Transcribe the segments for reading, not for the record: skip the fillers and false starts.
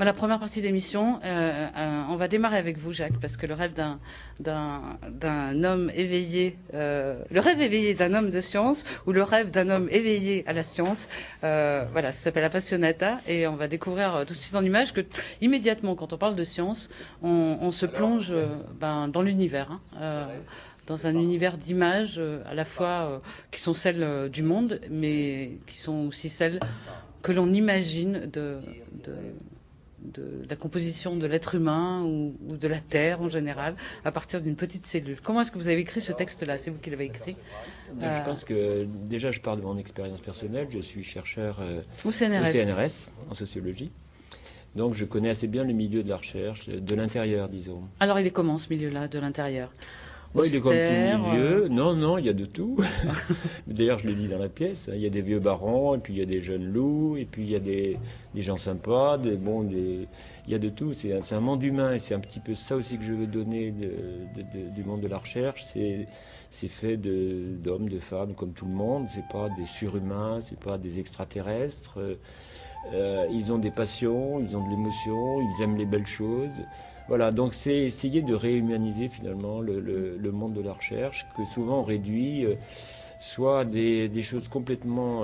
La première partie d'émission, on va démarrer avec vous, Jacques, parce que le rêve d'un homme éveillé, le rêve éveillé d'un homme de science ou le rêve d'un homme éveillé à la science, voilà, ça s'appelle Appassionata, et on va découvrir tout de suite en image que immédiatement, quand on parle de science, on se plonge dans l'univers. Dans un univers d'images à la fois qui sont celles du monde, mais qui sont aussi celles que l'on imagine de la composition de l'être humain ou de la Terre en général, à partir d'une petite cellule. Comment est-ce que vous avez écrit ce texte-là? C'est vous qui l'avez écrit? Je pense que déjà je pars de mon expérience personnelle. Je suis chercheur au CNRS en sociologie. Donc je connais assez bien le milieu de la recherche, de l'intérieur, disons. Alors il est comment ce milieu-là, de l'intérieur? Bon, il est comme tout milieu. Non, il y a de tout. D'ailleurs, je l'ai dit dans la pièce. Il y a des vieux barons, et puis il y a des jeunes loups, et puis il y a des gens sympas, il y a de tout. C'est un monde humain, et c'est un petit peu ça aussi que je veux donner du monde de la recherche. C'est fait d'hommes, de femmes, comme tout le monde. C'est pas des surhumains, c'est pas des extraterrestres. Ils ont des passions, ils ont de l'émotion, ils aiment les belles choses. Voilà, donc c'est essayer de réhumaniser finalement le monde de la recherche, que souvent on réduit soit des choses complètement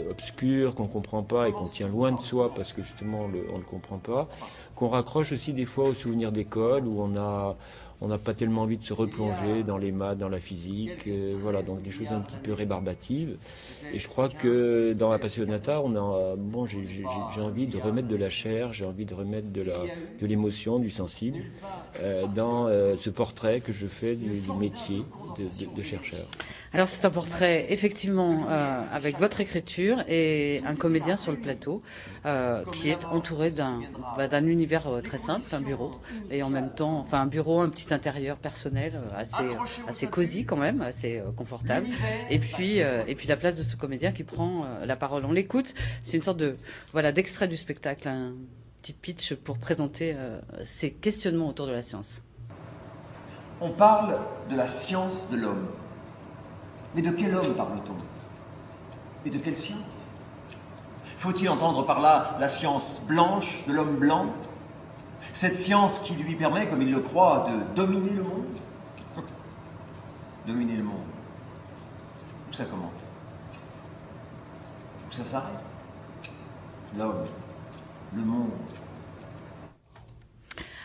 obscures qu'on ne comprend pas et qu'on tient loin de soi parce que justement on ne comprend pas, qu'on raccroche aussi des fois aux souvenirs d'école où on n'a pas tellement envie de se replonger dans les maths, dans la physique, voilà, donc des choses un petit peu rébarbatives. Et je crois que dans Appassionata, j'ai envie de remettre de la chair, j'ai envie de remettre de l'émotion, du sensible, dans ce portrait que je fais du métier de chercheur. Alors c'est un portrait effectivement avec votre écriture et un comédien sur le plateau qui est entouré d'un univers très simple, un bureau, et en même temps, enfin un bureau, un petit intérieur personnel assez cosy quand même, assez confortable. Et puis la place de ce comédien qui prend la parole. On l'écoute. C'est une sorte d'extrait du spectacle, un petit pitch pour présenter ces questionnements autour de la science. On parle de la science de l'homme. Mais de quel homme parle-t-on? Et de quelle science? Faut-il entendre par là la science blanche de l'homme blanc? Cette science qui lui permet, comme il le croit, de dominer le monde? Dominer le monde. Où ça commence? Où ça s'arrête? L'homme, le monde.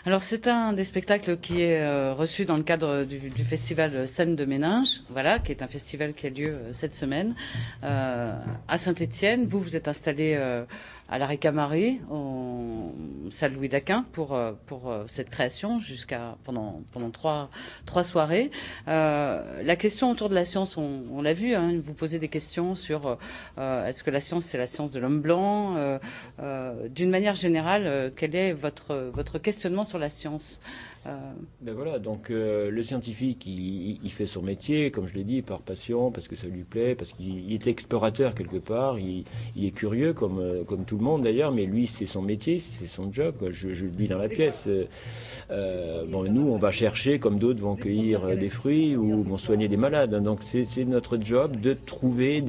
Alors c'est un des spectacles qui est reçu dans le cadre du festival Scène de Méninges, voilà, qui est un festival qui a lieu cette semaine à Saint-Étienne. Vous êtes installé à la Ricamarie, en salle Louis Daquin, pour cette création pendant trois soirées. La question autour de la science, on l'a vu, hein, vous posez des questions sur est-ce que la science c'est la science de l'homme blanc, d'une manière générale, quel est votre questionnement sur la science? Ben voilà, donc le scientifique, il fait son métier, comme je l'ai dit, par passion, parce que ça lui plaît, parce qu'il est explorateur quelque part, il est curieux comme tout le monde d'ailleurs, mais lui c'est son métier, c'est son job, quoi. Je le dis dans la pièce. Nous on va chercher, comme d'autres vont cueillir des fruits ou vont soigner des malades, hein. Donc c'est notre job de trouver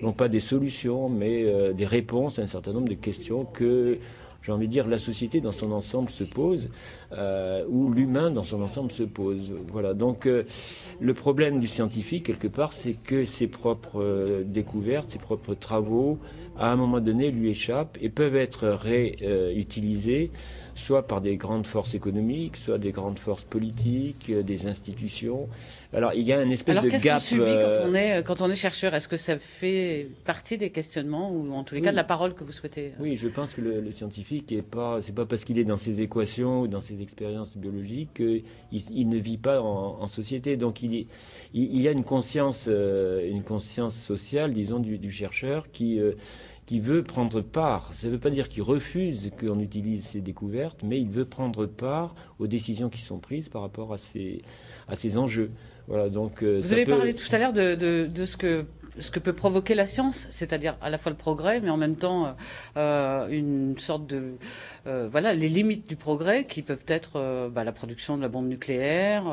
non pas des solutions, mais des réponses à un certain nombre de questions que, j'ai envie de dire, la société dans son ensemble se pose, ou l'humain dans son ensemble se pose. Voilà. Donc le problème du scientifique, quelque part, c'est que ses propres découvertes, ses propres travaux, à un moment donné, lui échappent et peuvent être réutilisés, soit par des grandes forces économiques, soit des grandes forces politiques, des institutions. Alors il y a une espèce de gap. Alors qu'est-ce qu'on subit quand on est chercheur? Est-ce que ça fait partie des questionnements ou en tous les cas de la parole que vous souhaitez? Oui, je pense que le scientifique c'est pas parce qu'il est dans ses équations ou dans ses expériences biologiques qu'il ne vit pas en société. Donc il y a une conscience sociale, disons, du chercheur qui veut prendre part. Ça ne veut pas dire qu'il refuse qu'on utilise ses découvertes, mais il veut prendre part aux décisions qui sont prises par rapport à ces enjeux. Voilà, donc, vous avez parlé tout à l'heure de ce que ce que peut provoquer la science, c'est-à-dire à la fois le progrès, mais en même temps une sorte de voilà, les limites du progrès qui peuvent être la production de la bombe nucléaire,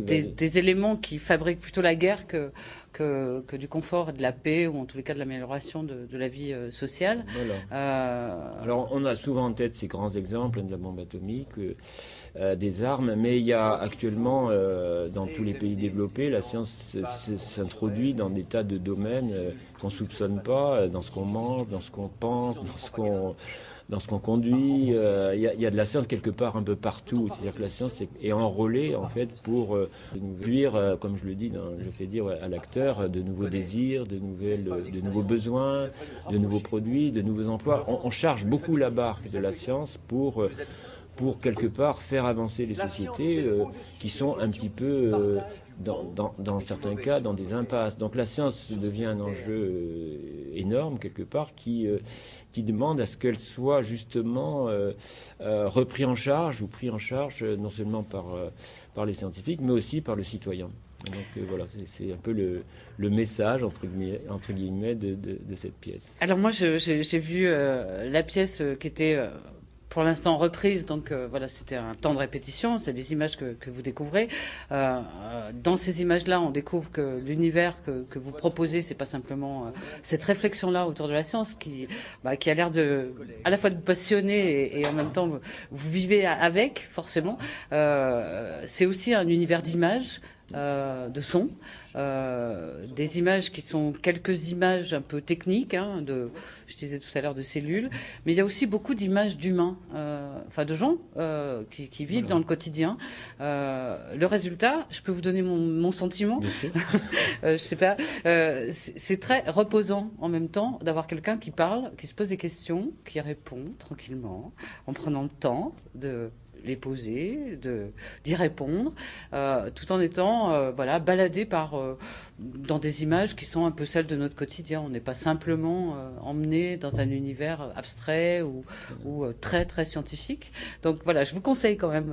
des éléments qui fabriquent plutôt la guerre que du confort et de la paix, ou en tous les cas de l'amélioration de la vie sociale. Voilà. Alors on a souvent en tête ces grands exemples de la bombe atomique, des armes, mais il y a actuellement dans tous les pays développés, la science s'introduit dans des tas de domaines qu'on soupçonne pas, dans ce qu'on mange, dans ce qu'on pense, dans ce qu'on conduit. Il y a de la science quelque part un peu partout. C'est-à-dire que la science est enrôlée en fait pour nous dire, comme je le dis, je fais dire à l'acteur, de nouveaux désirs, de nouveaux besoins, de nouveaux produits, de nouveaux emplois. On charge beaucoup la barque de la science pour quelque part faire avancer les sociétés qui sont un petit peu, dans certains cas, dans des impasses. Donc la science devient un enjeu énorme quelque part qui demande à ce qu'elle soit justement repris en charge ou pris en charge non seulement par les scientifiques mais aussi par le citoyen. Donc voilà, c'est un peu le message entre guillemets de cette pièce. Alors moi j'ai vu la pièce qui était pour l'instant reprise, donc voilà, c'était un temps de répétition, c'est des images que vous découvrez. Dans ces images-là, on découvre que l'univers que vous proposez, c'est pas simplement cette réflexion-là autour de la science qui a l'air à la fois de vous passionner et en même temps vous vivez avec, forcément. C'est aussi un univers d'images. De son, des images qui sont quelques images un peu techniques, je disais tout à l'heure de cellules, mais il y a aussi beaucoup d'images d'humains, de gens qui vivent dans le quotidien. Le résultat, je peux vous donner mon sentiment. Je sais pas, c'est très reposant en même temps d'avoir quelqu'un qui parle, qui se pose des questions, qui répond tranquillement, en prenant le temps de les poser, d'y répondre, tout en étant baladé dans des images qui sont un peu celles de notre quotidien. On n'est pas simplement emmené dans un univers abstrait ou très très scientifique. Donc voilà, je vous conseille quand même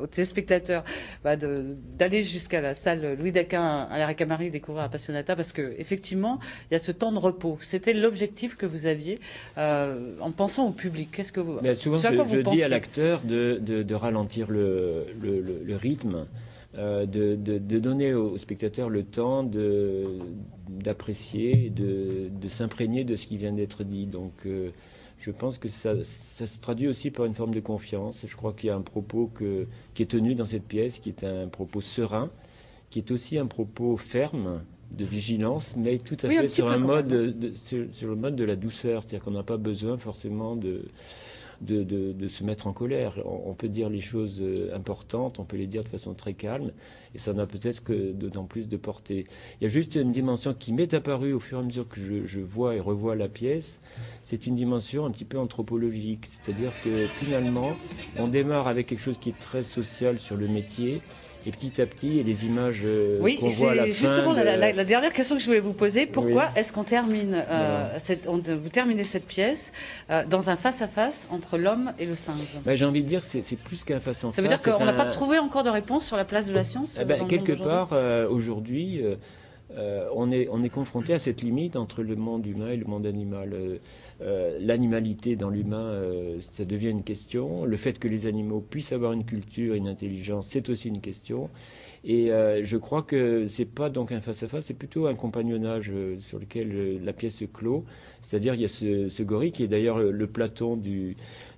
aux téléspectateurs d'aller jusqu'à la salle Louis Daquin à la Récamarie découvrir Appassionata, parce que effectivement il y a ce temps de repos. C'était l'objectif que vous aviez en pensant au public. Qu'est-ce que vous souvent je dis à l'acteur de ralentir le rythme, de donner au spectateur le temps d'apprécier, de s'imprégner de ce qui vient d'être dit. Donc je pense que ça se traduit aussi par une forme de confiance. Je crois qu'il y a un propos qui est tenu dans cette pièce, qui est un propos serein, qui est aussi un propos ferme, de vigilance, mais tout à fait sur le mode de la douceur. C'est-à-dire qu'on n'a pas besoin forcément de se mettre en colère. On peut dire les choses importantes, on peut les dire de façon très calme, et ça n'a peut-être que d'autant plus de portée. Il y a juste une dimension qui m'est apparue au fur et à mesure que je vois et revois la pièce. C'est une dimension un petit peu anthropologique, c'est-à-dire que finalement, on démarre avec quelque chose qui est très social sur le métier, et petit à petit, et les images qu'on voit à la fin... Oui, c'est justement la dernière question que je voulais vous poser. Pourquoi est-ce qu'on termine vous terminez cette pièce dans un face-à-face entre l'homme et le singe? J'ai envie de dire que c'est plus qu'un face-à-face. Ça veut dire qu'on n'a pas trouvé encore de réponse sur la place de la science quelque part, aujourd'hui, on est confronté à cette limite entre le monde humain et le monde animal. L'animalité dans l'humain, ça devient une question. Le fait que les animaux puissent avoir une culture, une intelligence, c'est aussi une question. Et je crois que c'est pas donc un face-à-face, c'est plutôt un compagnonnage sur lequel la pièce se clôt. C'est-à-dire il y a ce gorille qui est d'ailleurs le Platon du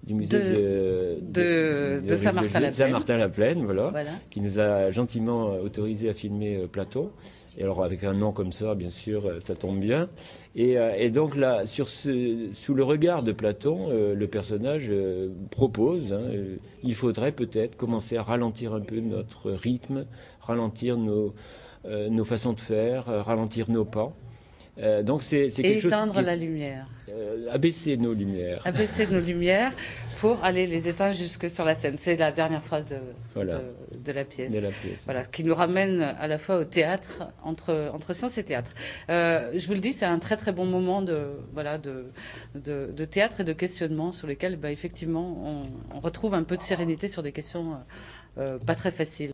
musée de Saint-Martin-la-Plaine. Saint-Martin-la-Plaine, voilà, qui nous a gentiment autorisé à filmer Platon. Et alors avec un nom comme ça, bien sûr, ça tombe bien. Et donc là, sous le regard de Platon, le personnage propose, il faudrait peut-être commencer à ralentir un peu notre rythme, ralentir nos façons de faire, ralentir nos pas. Donc c'est quelque chose. Éteindre la lumière. Abaisser nos lumières. Abaisser nos lumières pour aller les éteindre jusque sur la scène. C'est la dernière phrase de la pièce. Voilà, qui nous ramène à la fois au théâtre, entre science et théâtre. Je vous le dis, c'est un très très bon moment de théâtre et de questionnement sur lesquels, effectivement, on retrouve un peu de sérénité sur des questions pas très faciles.